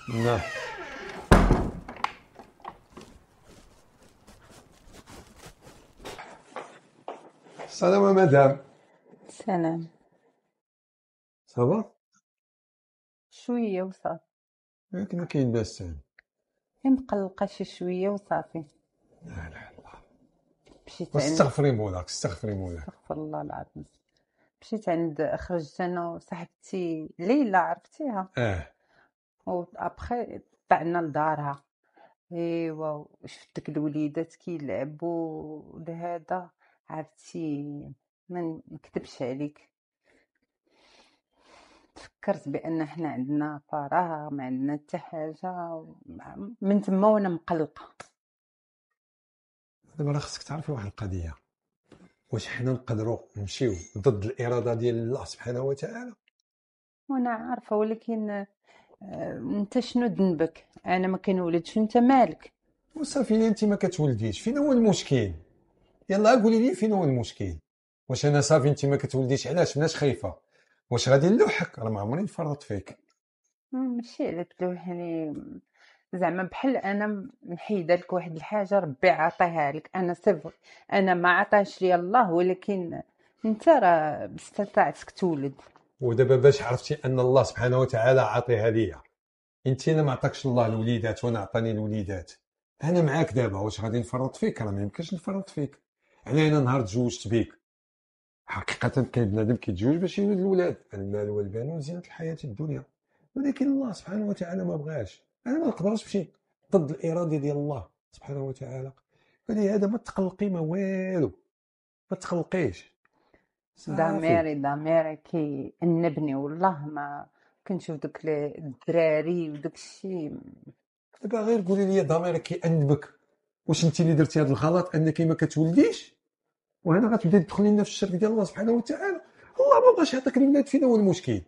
نعم. سلام مدام. سلام. صافا. شوية وصافي. ياك ما كاين باس. مقلقة شي شوية وصافي. لا لا لا، مشيت عند واستغفري مولاك استغفري مولاك. استغفر الله العظيم. مشيت عند خرجت انا وصاحبتي ليلى، عرفتيها؟ وابخي طلعنا لدارها. ايوا شفت ديك الوليدات كيلعبوا لهذا، عرفتي؟ ما نكذبش عليك، فكرت بان احنا عندنا فراغ، ما عندنا حتى حاجه، من تما وانا مقلقه. دابا راه خصك تعرفي واحد القضيه، واش حنا نقدروا نمشيو ضد الاراده ديال الله سبحانه وتعالى؟ وانا عارفه، ولكن انت شنو ذنبك؟ انا ما كنولدش وانت مالك؟ وصافي انت ما كتولديش، فين هو المشكل؟ يلا قولي لي فين هو المشكل. واش انا صافي انت ما كتولديش علاش خايفه؟ واش غادي نلوحك؟ راه ما عمري نفرط فيك. ماشي على تلوحني، زعما بحال انا محيده لك واحد الحاجه ربي عطيها لك، انا صفر، انا ما عطاش لي الله، ولكن انت راه باستطاعتك تولد. ودابا باش عرفتي ان الله سبحانه وتعالى عاطيها ليا؟ انت انا ما عطاكش الله الوليدات وانا عطاني الوليدات. انا معاك دابا، واش غادي نفرط فيك؟ راه ما يمكنش نفرط فيك. انا نهار تزوجت بيك، حقيقة كاين بنادم كيتزوج باش يولد الولاد، المال والبنون زينة الحياة الدنيا، ولكن الله سبحانه وتعالى ما بغاش. انا ما نقدرش نمشي ضد الإرادة ديال الله سبحانه وتعالى. فلهذا ما تقلقي، ما والو، ما تقلقيش صافي. ضميري كي انبني، والله ما كنشوف دوك الدراري وداك الشيء. دابا غير قولي لي ضميرك كيأنبك، واش انت اللي درتي هذا الغلط انك ما كتولديش؟ وهنا غتبداي تدخلي لنا في الشرك ديال الله سبحانه وتعالى. الله ما بغاش يعطيك الولاد، فين هو المشكل؟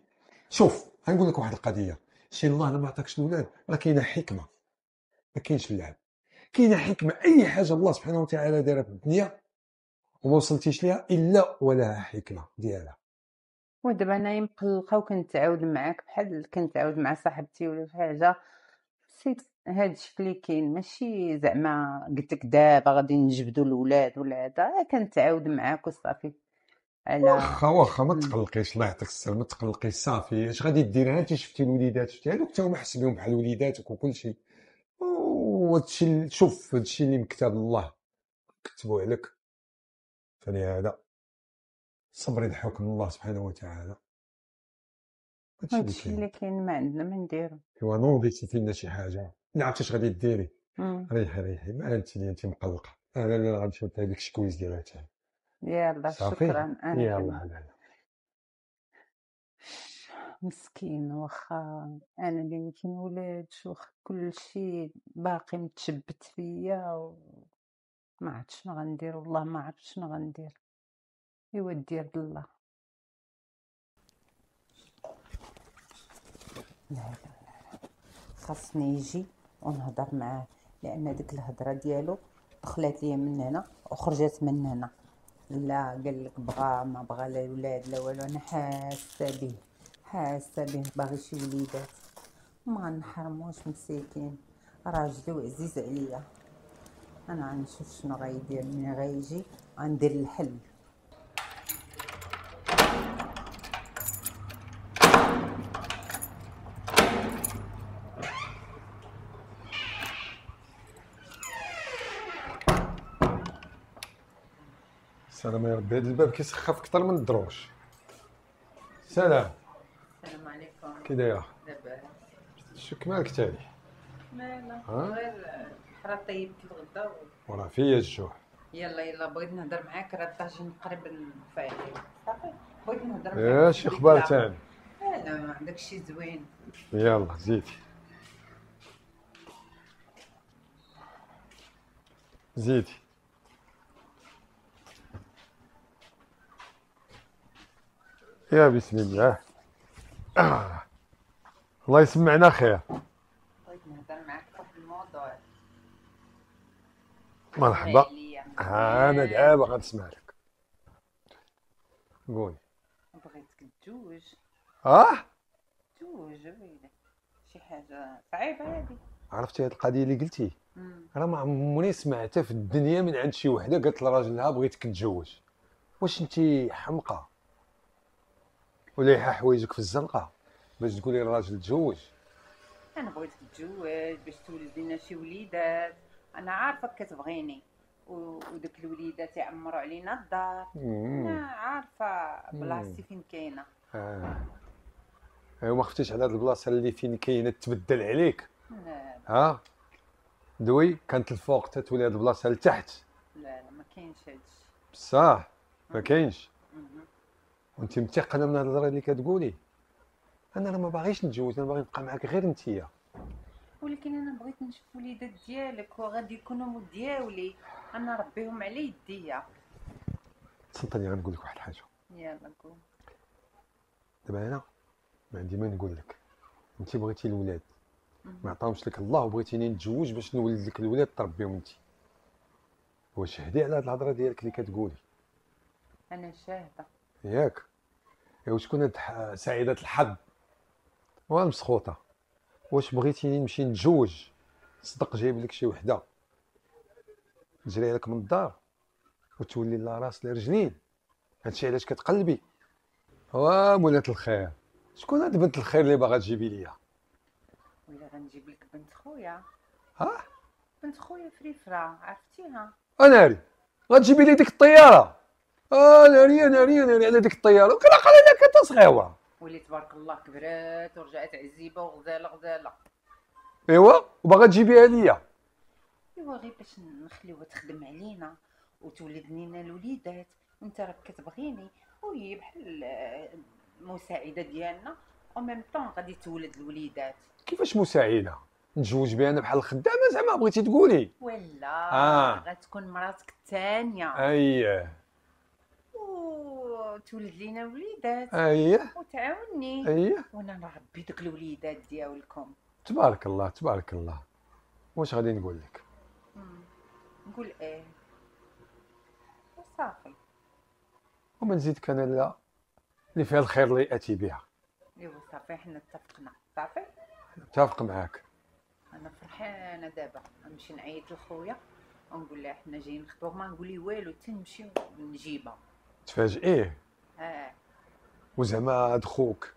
شوف غنقول لك واحد القضيه، شي الله ما عطاكش الولاد راه كاينه حكمه، ما كاينش اللعب، كاينه حكمه. اي حاجه الله سبحانه وتعالى دارها في الدنيا وما وصلتيش ليها الا ولها حكمه ديالها. ودابا انا مقلقه وكنتعاود معاك بحال كنتعاود مع صاحبتي ولا شي حاجه. سيت هادشي اللي كاين، ماشي زعما قلت لك دابا غادي نجبدوا الاولاد ولا هذا، كنتعاود معاك وصافي. على واخا ما تقلقيش، الله يعطيك السلامه، ما تقلقيش صافي. اش غادي دير؟ انت شفتي الوليدات، شفتي هذوك حتى هما حس بهم بحال وليداتك وكل شيء. وهادشي شوف، هادشي اللي مكتاب الله كتبوا عليك، فلهذا صبري لحكم الله سبحانه وتعالى. هادشي اللي هادشي كاين. اللي كاين، ما عندنا ما نديرو. ايوا نوضيتي فينا شي حاجه، لا عرفتي اش غادي ديري؟ مم. ريحي ما انت اللي انت مقلقه، انا اللي غنمشي نعطيك ديك الشكويز ديالها تاعي. يلا صافي. شكرا. انا يلا كمان لا. مسكين، واخا انا اللي ما كنولدش، واخا كلشي باقي متشبت فيا ما عرفتش شنو غندير، والله ما عرفت شنو غندير. ايوا دير الله. لا لا، خاصني يجي ونهضر معاه، لان ديك الهضره ديالو دخلت ليا من هنا وخرجت من هنا. لا قال لك بغا ما بغا لا ولاد لا والو، انا حاسه به باغي شي وليدات، ما نحرموش مسكين، راجلي وعزيز عليا. انا غنشوف شنو غيدير، ملي غيجي غندير الحل. سلام يا ربي، هذا الباب كيسخف اكثر من الدروش. سلام. السلام عليكم. كي دايره؟ لاباس. شك مالك تالي؟ مالا ها؟ غير حرا طيبت الغدا وراه فيا الجوع. يلا بغيت نهضر معاك، راه الطاجين قريب فايقين. صافي بغيت نهضر معاك ايه في شي شي اخبار بلا. تاني؟ لا داكشي زوين. يلا زيدي زيدي. يا بسم الله. الله يسمعنا خير. بغيت نهضر معاك في واحد الموضوع. مرحبا. عليا انا مزيان. دابا غنسمع لك، قولي. بغيتك تجوج. اه جوج ويلي. شي حاجه صعيبه هذه. عرفتي هاد القضيه اللي قلتي مم. راه ما عمرني سمعتها في الدنيا من عند شي وحده قالت لراجلها بغيتك نتزوج. واش انتي حمقى ولا حوايجك في الزنقه باش تقولي للراجل تزوج؟ انا بغيتك تتزوج باش تولد لنا شي وليدات، انا عارفه كتبغيني ودوك الوليدات يعمروا علينا الدار. انا عارفه بلاصتي فين كاينه. وما خفتيش على هاد البلاصه اللي فين كاينه تبدل عليك؟ لا ها دوي كانت الفوق تتولي هاد البلاصه لتحت. لا ما كاينش هادشي. بصح ما كاينش. مهم. وانت متيقنه من هاد الهضره اللي كتقولي؟ انا راه ما باغيش نتزوج، انا باغي نبقى معاك غير نتيا. ولكن انا بغيت نشوف وليدات ديالك وغادي يكونوا مول دياولي، انا نربيهم على يديا. تصدقني غنقول لك واحد الحاجه. يلا قول. دابا انا ما عندي ما نقول لك. انت بغيتي الولاد ما مهم. عطاهمش لك الله وبغيتيني نتزوج باش نولد لك الولاد تربيهم انت. واش هدي على هاد الهضره ديالك اللي كتقولي؟ انا شاهده. ياك؟ وشكون هاد سعيده الحظ والمسخوطه؟ واش بغيتيني نمشي نتزوج صدق جايب لك شي وحده تجري لك من الدار وتولي لا راس لا رجلين؟ هادشي علاش كتقلبي؟ مولات الخير، شكون هاد بنت الخير اللي باغا تجيبي ليا؟ ولا غنجيب لك بنت خويا. ها بنت خويا فريفره، عرفتيها؟ ناري غتجيبي لي ديك الطياره؟ ناري على ديك الطياره وكرا قال لك انت صغيره. ولي تبارك الله كبرات ورجعت عزيبه وغزاله. ايوا وباغا تجيبيها ليا؟ ايوا غير باش نخليوها تخدم علينا وتولد لينا الوليدات، وانت راك كتبغيني وهي بحال المساعده ديالنا، وميم طون غادي تولد الوليدات. كيفاش مساعده؟ نتزوج بها انا بحال الخدامه زعما بغيتي تقولي؟ ولا غتكون مراتك الثانيه اييه وتولد لينا وليدات اييه وتعاوني اييه وانا نربي دوك الوليدات ديالكم. تبارك الله تبارك الله. واش غادي نقول لك؟ نقول ايه وصافي. وما نزيدك انا لا اللي فيها الخير اللي اتي بها. ايوا صافي حنا اتفقنا صافي. متفق معاك. انا فرحانه دابا نمشي نعيط لخويا ونقول لها حنا جايين نخطبوك، ما نقول لي والو حتى نمشي نجيبها. تفاجئيه اه وزعما هاد خوك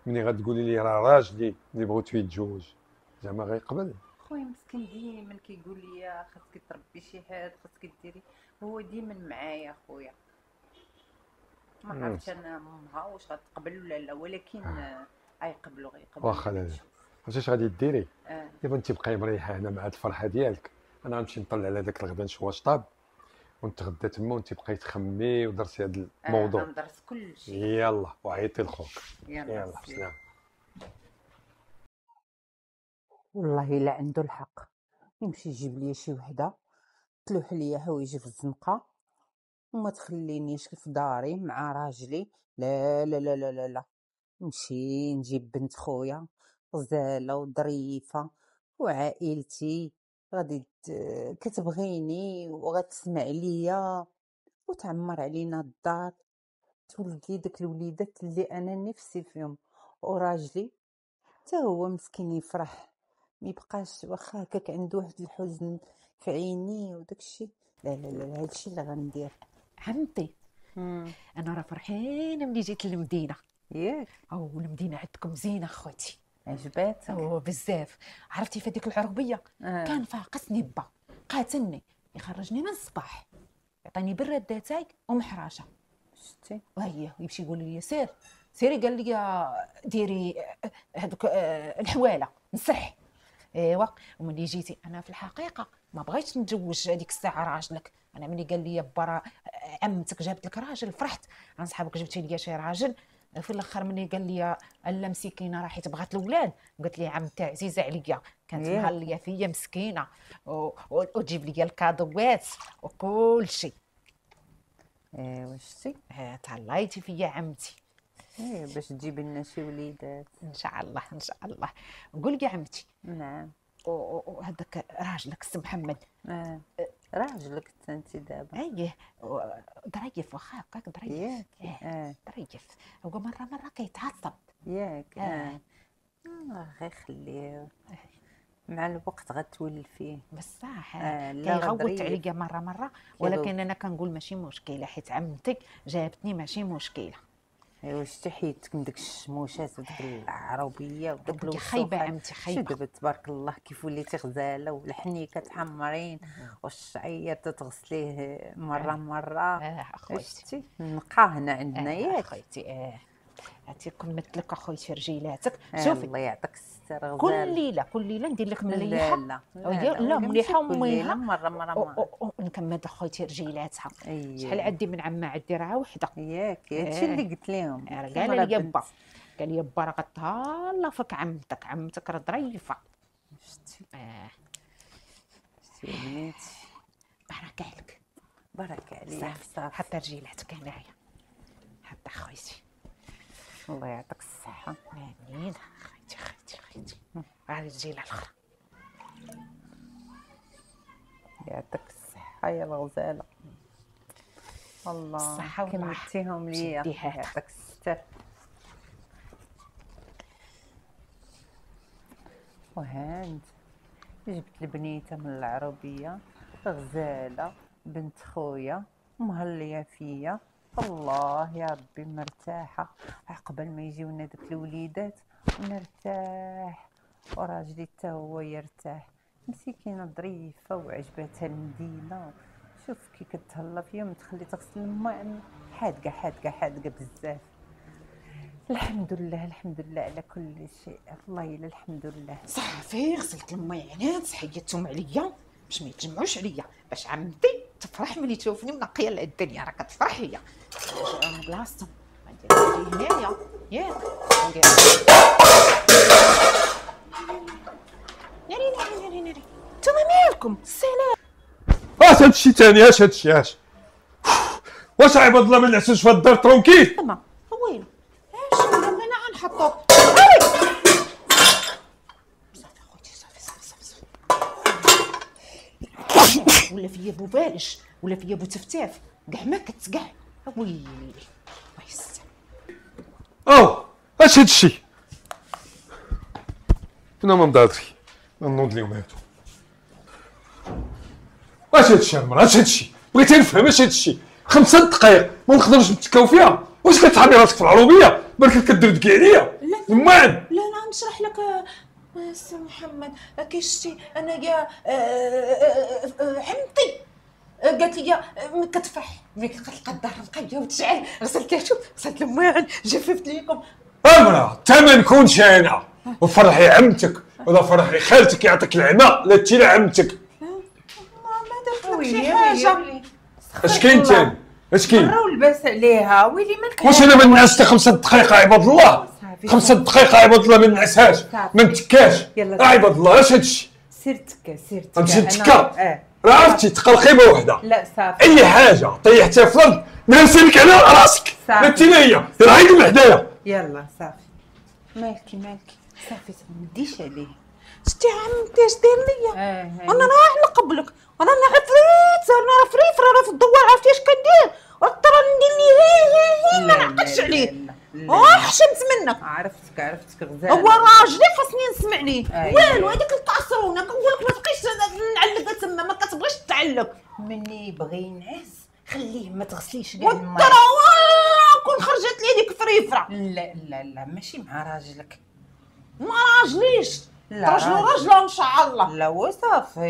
ملي غتقولي لي راه راجلي اللي بغيتو يتزوج زعما غيقبل؟ خويا مسكين ديما كيقول لي خاصك تربي شي حد، خاصك ديري، هو ديما معايا خويا. ما عرفتش انا امها واش غتقبل ولا لا، ولكن غيقبلوا واخا لا عرفتي اش غادي ديري؟ اه دابا انت بقاي مريحه هنا مع هاد الفرحه ديالك، انا غنمشي نطلع على داك الغدا نشواشطاب ونتغدى تما وانت بقاي تخمي ودرتي هاد الموضوع. غندرس كل شيء. يلا وعيطي لخوك. يلا سلام. والله الا عنده الحق، يمشي يجيب لي شي وحده تلوح ليا حوايجي في الزنقه وما تخلينيش في داري مع راجلي. لا لا لا لا لا, لا. نمشي نجيب بنت خويا غزاله وظريفه وعائلتي غادي كتبغيني وغتسمع ليا وتعمر علينا الدار، تولد لي داك الوليدات اللي انا نفسي فيهم، وراجلي حتى هو مسكين يفرح، ما يبقاش واخا هكاك عنده واحد الحزن في عينيه وداكشي. لا لا لا هادشي اللي غندير. عمتي انا راه فرحانه ملي جيت للمدينه. ياك او المدينه عندكم زينه خوتي. عجباتك؟ او بزاف. عرفتي في هذيك العربيه كان فاقسني با قاتلني يخرجني من الصباح يعطيني براد تاعي ومحراشه شتي وهي يمشي يقول لي سيري قال لي ديري هذوك الحواله نصح. ايوا وملي جيتي انا في الحقيقه ما بغيتش نتزوج هذيك الساعه راجلك. انا ملي قال لي برا عمتك جابت لك راجل فرحت، عن صحابك جبتي لي شي راجل. في الاخر ملي قال لي الا مسكينه راحت بغات الاولاد، قلت لي عمتي عزيزه عليا كانت مهليه فيا مسكينه وتجيب لي الكادوات وكل شيء. ايوا شتي تهلايتي فيا عمتي. باش تجيبي لنا شي وليدات ان شاء الله ان شاء الله. قول لي عمتي. نعم. وهذاك راجلك السي محمد راجلك انت دابا؟ ايه ظريف واخا هكاك ظريف. ياك ظريف. هو مره كيتعصب ياك غير خليه مع الوقت غتولي فيه. بصح لا كيغوت غضريف. عليا مره ولكن انا كنقول ماشي مشكله حيت عمتك جابتني ماشي مشكله. ايوا شتي حيدتك من داك الشموشات وداك العربيه وداك عمتي الوسخ. خايبه عمتي شو خايبه. دابا تبارك الله كيف وليتي غزاله والحنيكه تحمرين والشعير تتغسليه مره اخويتي شتي نقا هنا عندنا ياك. اخويتي عرفتي كنمثلك اخويتي في رجيلاتك. شوفي شوفي الله يعطيك الستر كل غزاله. ليله ندير لك لا مليحه. لا مليحه مره وميها مره ونكمل اخويتي رجيلاتها. أيوة. شحال عندي من عمه عندي راه وحده. ياك هادشي اللي قلت لهم. قال لي با قال لي با راه غتهلا فيك عمتك راه ظريفه. شتي شتي يا بنيتي بارك عليك بارك عليك. صافي حتى رجيلاتك هنايا حتى خويتي. الله يعطيك الصحه. امين خيتي غادي تجي الاخر. يعطيك الصحه يا الغزاله. الله الصحة والراحة. كملتيهم ليا. شدي هذا. يعطيك الستر. وهاند جبت البنيته من العربيه غزاله بنت خويا مهليه فيا. الله يا ربي مرتاحه. قبل ما يجيونا داك الوليدات نرتاح وراجلي حتى هو يرتاح. مسكينه ظريفه وعجباتها المدينه. شوف كي كتهلا فيا متخلي تغسل الماء حادقه بزاف. الحمد لله على كل شيء. الله يلا الحمد لله. صافي غسلت الميعنات حيدتهم عليا باش ما يتجمعوش عليا باش عمتي تفرح ملي تشوفني منقيه الدنيا. راه كتفرح هي من بلاصتهم. غندير هنايا ياك ندير ناري نتوما مالكم السلام. اش هادشي تاني؟ اش هادشي؟ واش عباد الله ما نعسوش في هاد الدار ترونكيل؟ ما ويلو اش بغينا غنحطو صافي خوتي صافي ولا فيا بوبالش ولا فيا بوتفتاف كاع ما كتكاع. ويلي الله يستر. اش هادشي؟ انا ما مدادري نوض اليوم هادو. اش هادشي المرا؟ اش هادشي؟ بغيت نفهم اش هادشي. 5 دقائق ما نقدرش نتكاو فيها. واش كتحامي راسك في العروبيه بالك كدردكي عليا؟ المعن لا نشرح لك سي محمد. كي شتي انايا عمتي قالت لي كتفرح ملي كتلقى الدار نقيه وتشعل. غسلتها شوف غسلت الماعن جففت ليكم. المرا تا ما نكونش انا وفرحي عمتك ولا فرحي خالتك يعطيك العمى لا تي لا عمتك. ما درت لك شي حاجه. اش كاين تاني؟ اش كاين؟ مرة ولباس عليها ويلي مالك. واش انا ما نعس حتى 5 دقائق عباد الله؟ 5 دقائق عباد الله ما نعسهاش ما نتكاش. عباد الله اش هادشي؟ سيرتك غنمشي نتكا. راه عرفتي تقلقي بوحده. لا صافي اي حاجه طيحتها في الارض نرسلك على راسك. صافي. انت هي راه عيد حدايا. يلا صافي مالكي صافي ما تديش عليه. شتي عمتي اش داير ليا؟ انا انا راه نقبلك انا عفريت انا فريف راه في الدوار عرفتي اش كندير ترى ندير ليه ما نعقدش عليه. حشمت منك. عرفتك غزاله. هو راجلي خاصني نسمع ليه. أيوة. والو هذيك القاصرونه كنقول لك ما تبقيش نعلق تما ما كتبغيش تعلق. مني يبغي ينعس خليه ما تغسليش كاع وترى الماء. كون خرجت لي ديك فريفره. لا ماشي مع راجلك. ما راجليش لا راجله ان شاء الله. لا وصافي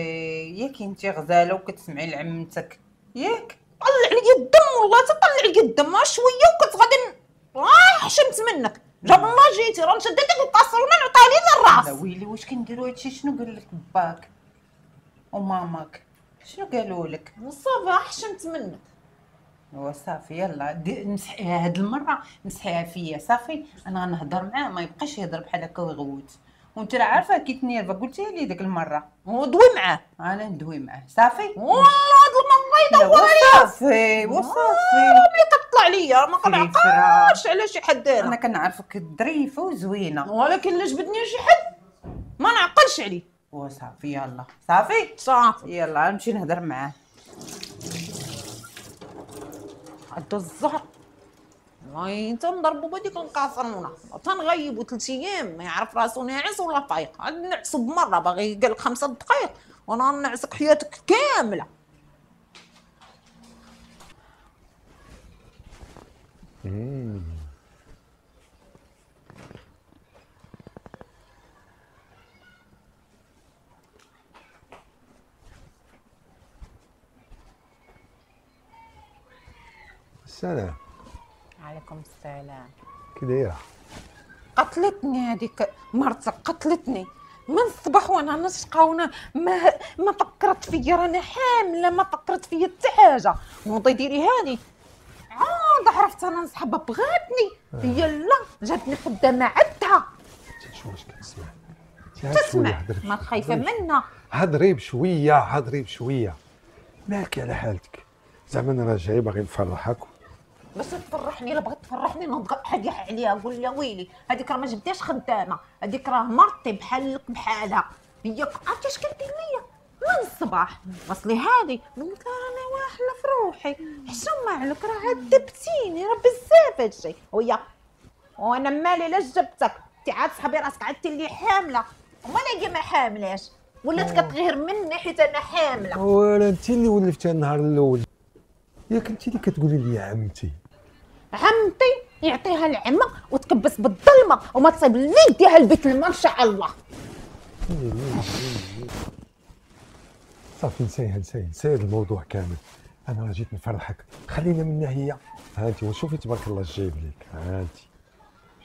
ياك انت غزاله وكتسمعي لعمتك ياك. طلع لي الدم والله تطلع لي الدم شويه وكتغادي حشمت منك. جاب الله جيتي راه شديتك القاصرونه نعطيها لي لا للراس. ويلي واش كنديروا هادشي؟ شنو قال لك باك وماماك؟ شنو قالوا لك؟ صافي حشمت منك. وصافي يلا مسحيها هاد المره مسحيها فيا صافي. انا غنهضر معاه ما يبقاش يهضر بحال هكا ويغوت. وانت راه عارفه كي تنيرفا قلتيها لي ديك المره ودوي معاه. انا ندوي معاه صافي. والله هاد المره يدور عليا. وصافي ملي كطلع ليا ما كنعقلش على شي حد انا كنعرفك ظريفه وزوينه ولكن لا جبدني شي حد ما نعقلش عليه. وصافي يلا صافي يلا نمشي نهضر معاه. عندو الزهر والله انت نضربوا بهذيك الكاسرونه تنغيبوا 3 ايام ما يعرف راسو ناعس ولا فايق. عاد نعسو بمره باغي قال لك 5 دقائق وانا نعسك حياتك كامله. السلام. عليكم السلام. كي دايره؟ قتلتني هذيك مرتك، قتلتني من الصباح وانا نشقى وانا ما فكرت فيا رانا حامله، ما فكرت فيا حتى حاجه. نوضي ديري هاني عاد عرفت انا نصحبها بغاتني هي لا جاتني خدامه عدها. شنو واش كتسمع؟ تسمع ما خايفه منها. هضري بشويه، هضري بشويه، مالكي على حالتك. زعما انا جاي باغي نفرحك. باش تفرحني، الا بغيت تفرحني نضغط حاجه عليها قول لها ويلي هذيك راه ما جبتهاش خدامه، هذيك راه مرتي بحالك بحالها. هي عرفتي اش كدير ليا من الصباح؟ وصلي هذه قلت لها انا واحله في روحي حشومه عليك راه عذبتيني راه بزاف هادشي. وهي وانا مالي لاش جبتك انت عاد صحابي راسك عدتي اللي حامله وما لاقي ما حاملاش ولات كتغير مني حيت انا حامله. ولا انت اللي ولفتي النهار الاول، ياك انت اللي كتقولي لي عمتي. عمتي يعطيها العمى وتكبس بالظلمه وما تصيب لي يديها البيت الماء ان شاء الله. صافي نسي هذا الموضوع كامل. انا راه جيت نفرحك، خلينا منها هي. ها انت وشوفي تبارك الله اش جايب لك. ها انت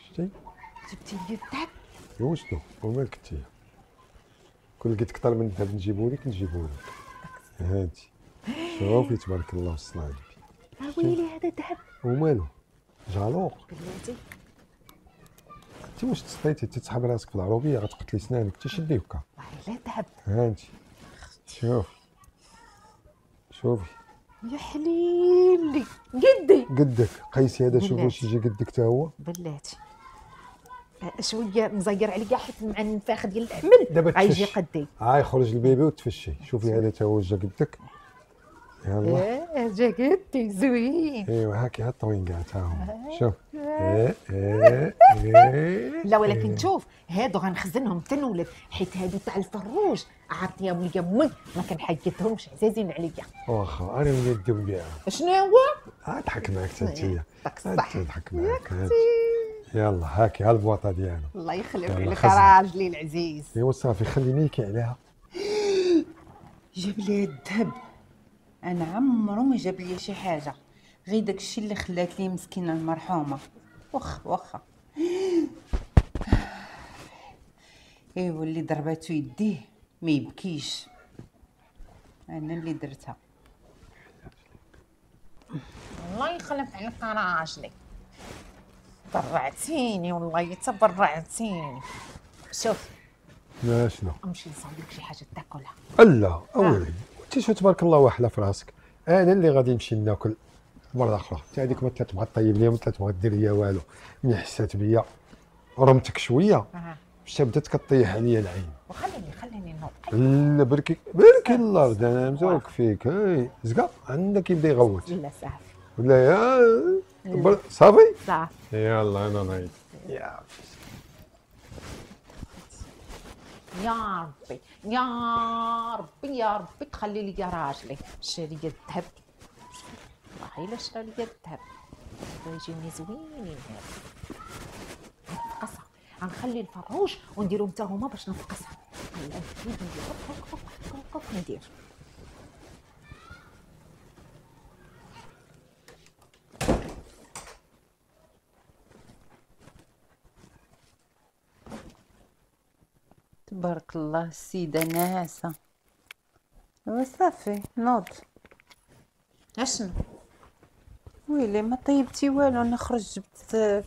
شتي جبتي لي الذهب. وشنو ومالك انت؟ كل لقيت كثر من الذهب نجيبو لك. ها انت شوفي تبارك الله والصلاة على النبي. ويلي هذا ذهب ومالو جالوق. بلاتي انت واش تسطيتي تسحب راسك في العربيه غتقتلي سنانك تشدي هكا. والله لا ذهب. ها انت شوفي يا حليلي قدك قيسي هذا. شوفي واش يجي قدك حتى هو. بلاتي شويه مزير عليا حيت مع النفاخ ديال الحمل دابا غيجي قدي. يخرج البيبي وتفشي. شوفي هذا حتى هو جا قدك. يلا جا قدي زوين. ايوا هاكي ها الطوين كاع تا هما. شوف لا ولكن شوف هادو غنخزنهم حتى نولد حيت هادو تاع الفروج عطيهم ليا امي ما كنحيدهمش عزازين عليا. واخا انا وليت ندير بها. شنو هو؟ ضحك معاك حتى انت. صح ضحك معاك. يلا هاكي ها البواطه ديالو. الله يخليك عليك راجلي العزيز. ايوا صافي خليني نيكي عليها. جاب لي الذهب. انا عمرو ما جاب لي شي حاجه غير داكشي اللي خلات لي مسكينه المرحومه. واخا ايوا اللي ضرباتو يديه ما يبكيش، انا اللي درتها. الله يخلف عليك راجلي برعتيني والله تبرعتيني. شوف لا شنو امشي نصاوب لك شي حاجه تاكلها. لا اويلي انت شو تبارك الله واحله في راسك. انا اللي غادي نمشي ناكل مره اخرى. انت هذيك ما تبغى طيب ليا ما تبغى دير ليا والو. ملي حسات بيا رمتك شويه باش بدات كطيح عليا العين. وخليني نوض. لا بركي الله رد انا مزوق فيك. هاي زكا عندك يبدا يغوت لا صافي ولا يا صافي صافي. يلا انا نايض. يا ربي تخلي لي راجلي شري لي الذهب. والله الا شرا لي الذهب يجيني زوينين هاد نفقصها. غنخلي الفروج ونديرهم حتى هما باش نفقصها. الله يزيد ندير تبارك الله السيده ناعسه. وصافي نوض. اشنو ويلي ما طيبتي والو. انا خرج جبت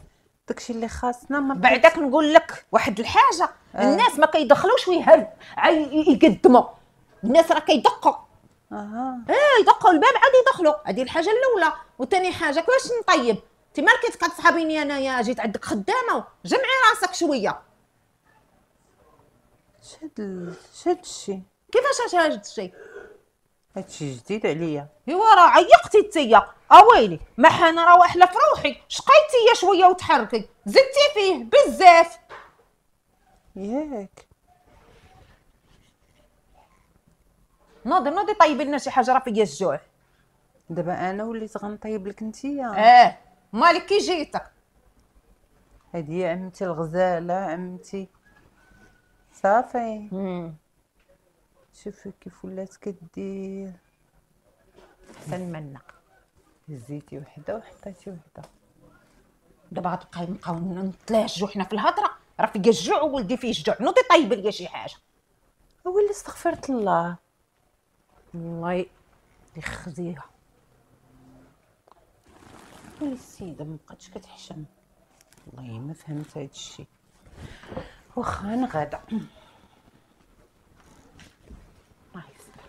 داكشي اللي خاصنا. ما بعدك نقول لك واحد الحاجه. الناس ما كيدخلوش ويهل يقدموا. الناس راه كيدقوا. يدقوا الباب عاد يدخلوا. هذه الحاجه الاولى. وثاني حاجه كيفاش نطيب؟ انت مالك كتصحابيني انايا جيت عندك خدامه جمعي راسك شويه. شاد الشي كيفاش هاد الشيء؟ هادشي جديد عليا. ايوا راه عيقتي نتيا، اويلي ما حنا راه واحله في روحي، شقيتي يا شويه وتحركي، زدتي فيه بزاف. ياك نوضي طيبي لنا شي حاجه، راه فيا الجوع. دابا انا وليت غنطيب لك نتيا. مالك كي جيتك. هادي هي عمتي الغزاله، عمتي صافي. شوفي كيف ولات كدير. احسن منك. هزيتي وحده وحطيتي وحده. دابا غتبقاي نبقاو نتلاجوا حنا في الهضره، راه فيا الجوع وولدي فيه الجوع. نوضي طيبي ليا شي حاجه. ويلي استغفرت الله. والله يخزيها. ويلي السيده مبقاتش كتحشم. والله ما فهمت هادشي. واخا نغدا. الله يستر.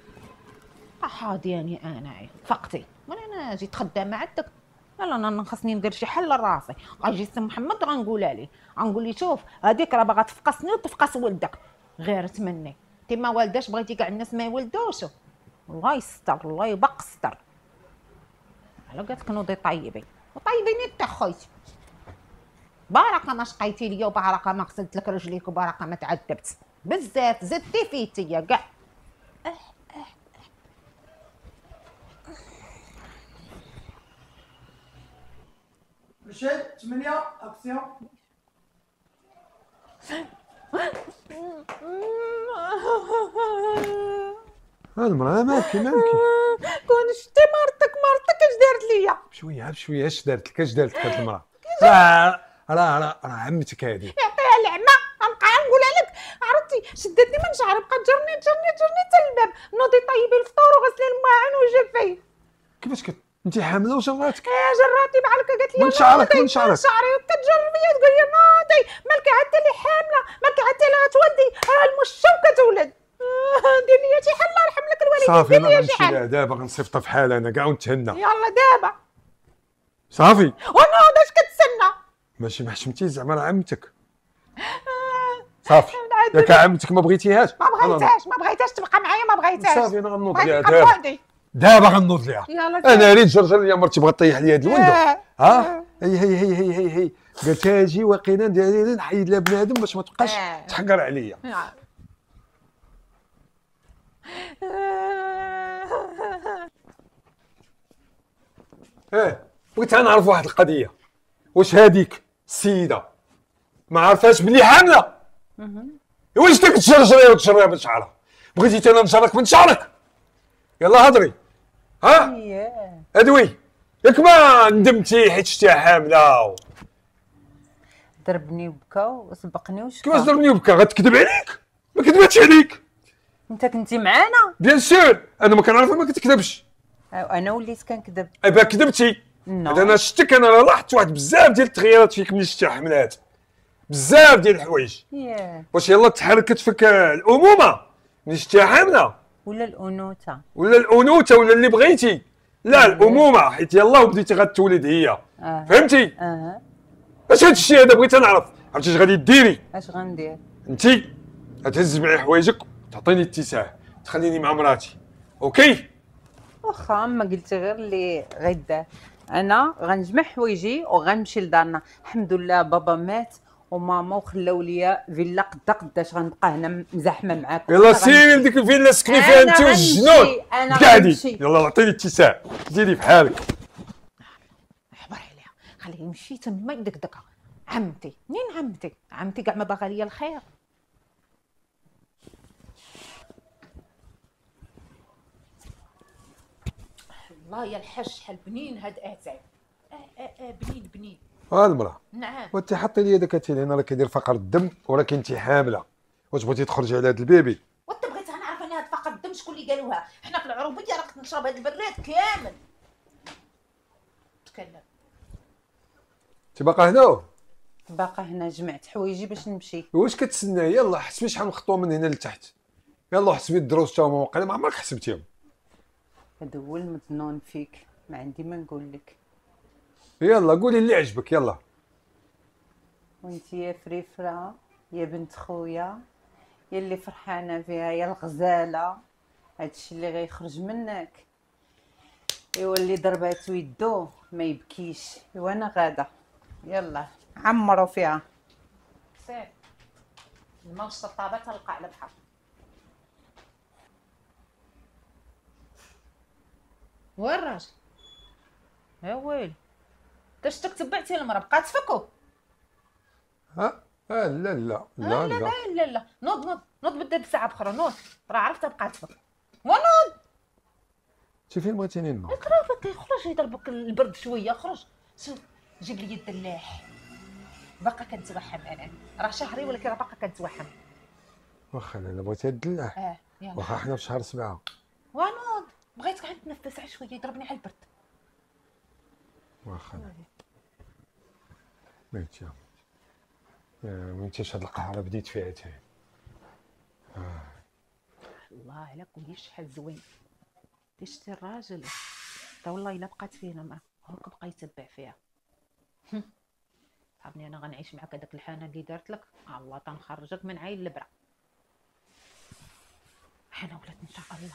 حاضياني انايا فقتي، انا جيت خدامه عندك. لا انا خاصني ندير شي حل لراسي. غيجي سي محمد غنقولها ليه، غنقول ليه شوف هذيك راه باغا تفقسني وتفقس ولدك، غيرت مني. انت ما والداش بغيتي كاع الناس ما يولدوش. الله يستر، الله يبق ستر. على قالت نوضي طيبي وطيبيني انت خويتي. بارك ما شقيتي ليا، وبارك ما غسلت لك رجليك، وبارك ما تعذبت بزاف، زدتي فيتي كاع. مشيت 8 اكسيون. المراه مالكي كون شتي مرتك اش دارت ليا. بشويه اش دارت لك هاد المراه؟ راه عمتك هادي. يعطيها العمى. غنبقى نقولها لك. عرفتي شدتني من شعري، بقات جرني حتى للباب. نوضي طيبي الفطور وغسلي الماعن وجفي. كيفاش انت حامله وجراتك؟ جراتي بحالك قالت لي من شعرك من شعري وكتجربي تقول لي نوضي مالك عاد اللي حامله، مالك عاد اللي غتولدي، المشة وكتولد. دير لي شي حل الله يرحم لك الوالدين. صافي دير انا لي شي غنمشي حل. لها دابا، غنصيفطها في حالها انا كاع ونتهنى. يلا دابا صافي ونوض اش كتسنى. ماشي ما حشمتيش زعما راه عمتك. صافي ياك عمتك ما بغيتيهاش. ما بغيتهاش تبقى معايا، ما بغيتهاش. صافي انا غنوض بغيت ليها تبقى بوحدي. دابا غنوض ليها. يلا انا ريت جرجر ليا مرتي بغات طيح ليا هاد الولده. ها هي قالت اجي واقيلا ندير نحيد لها بنادم باش ما تبقاش تحقر عليا. بغيت نعرف واحد القضيه، واش هذيك السيده ما عرفاش بلي حامله؟ واش انت كتشرجريها وتشريها من شعرها؟ بغيتي انا نشرك من شعرك؟ يلا هضري. ها ادوي ياك ما ندمتي حيت شتيها حامله؟ ضربني وبكى وسبقني وشكا. كيفاش ضربني وبكى؟ غتكذب عليك؟ ما كذباتش عليك. انت كنتي معانا. بيان سور انا ما كنعرفها ما كتكذبش. انا وليت كنكذب. ايبا كذبتي. هذا انا شفتك، انا لاحظت واحد بزاف ديال التغييرات فيك ملي شتيها حملات، بزاف ديال الحوايج. واش يلا تحركت فيك الامومه ملي شتيها حامله؟ ولا الانوثه ولا ولا اللي بغيتي؟ لا الامومه، حيت يلا وبديتي غتولد هي. فهمتي؟ اش هاد الشيء هذا بغيت نعرف. عرفتي اش غادي ديري؟ اش غندير؟ انت غتهز معايا حوايجك تعطيني اتساع، تخليني مع مراتي. اوكي واخا ما قلتي غير اللي غيدار. انا غنجمع حوايجي وغنمشي لدارنا. الحمد لله بابا مات وماما وخلاو ليا فيلا قداش غنبقى هنا مزاحمه معاكم. يلا سيري لديك الفيلا سكني فيها انت والجنون. قاعدي يلا عطيني اتساع، ديري في حالك. احبر عليها خليه يمشي تما يدقدقها. عمتي منين عمتي؟ عمتي كاع ما باغا ليا الخير. الله يا الحاج شحال بنين هاد اتاي. بنين. المراه نعم. وانت حطي لي داك التيل هنا راه كيدير فقر الدم ولكن انت حامله. واش بغيتي تخرجي على هاد البيبي؟ وانت بغيتها نعرف انا هاد فقر الدم شكون اللي قالوها؟ حنا في العروبيه راك نشرب هاد البراد كامل. تكلم. انت باقا هنا؟ باقا هنا جمعت حوايجي باش نمشي. واش كتسنى؟ يلا حسبي شحال من خطوه من هنا لتحت. يلا حسبي الدروس تا هما واقيلا ما عمرك حسبتيهم. هذا هو المظنون فيك، ما عندي ما نقول لك. يلا قولي اللي عجبك يلا. وانت يا فريفره يا بنت خويا يا اللي فرحانه فيها يا الغزاله، هادشي اللي غيخرج منك. ايوا اللي ضرباتو يدو ما يبكيش. ايوا انا غاده، يلا عمروا فيها. سير الماء والشطابه تلقى على البحر. وين الراجل؟ يا ويلي داشتك تبعتي المرا بقات تفكو. ها لا لا لا لا لا لا نوض بدا بساعه اخرى. نوض راه عرفتها بقات تفك. ونوض شي فين بغيتيني نوض؟ كرافك خرج يضربك البرد شويه. خرج شوف جيب لي الدلاح. باقا كنتوحم انا، راه شهري ولكن راه باقا كنتوحم. واخا انا بغيتها الدلاح. يلا واخا حنا في شهر 7. ونوض بغيتك عاد تنفس شويه يضربني على البرد. واخا ميت يا وانتيش هاد القهره بديت فيها تاهي. الله على كل شحال زوين. شتي الراجل تا والله الا بقات فينا معاه هاك بقى يتبع فيها. صحابني انا غنعيش معاك هذاك الحانه اللي دارت لك. الله تنخرجك من عين البرا. حنا ولات ان شاء الله.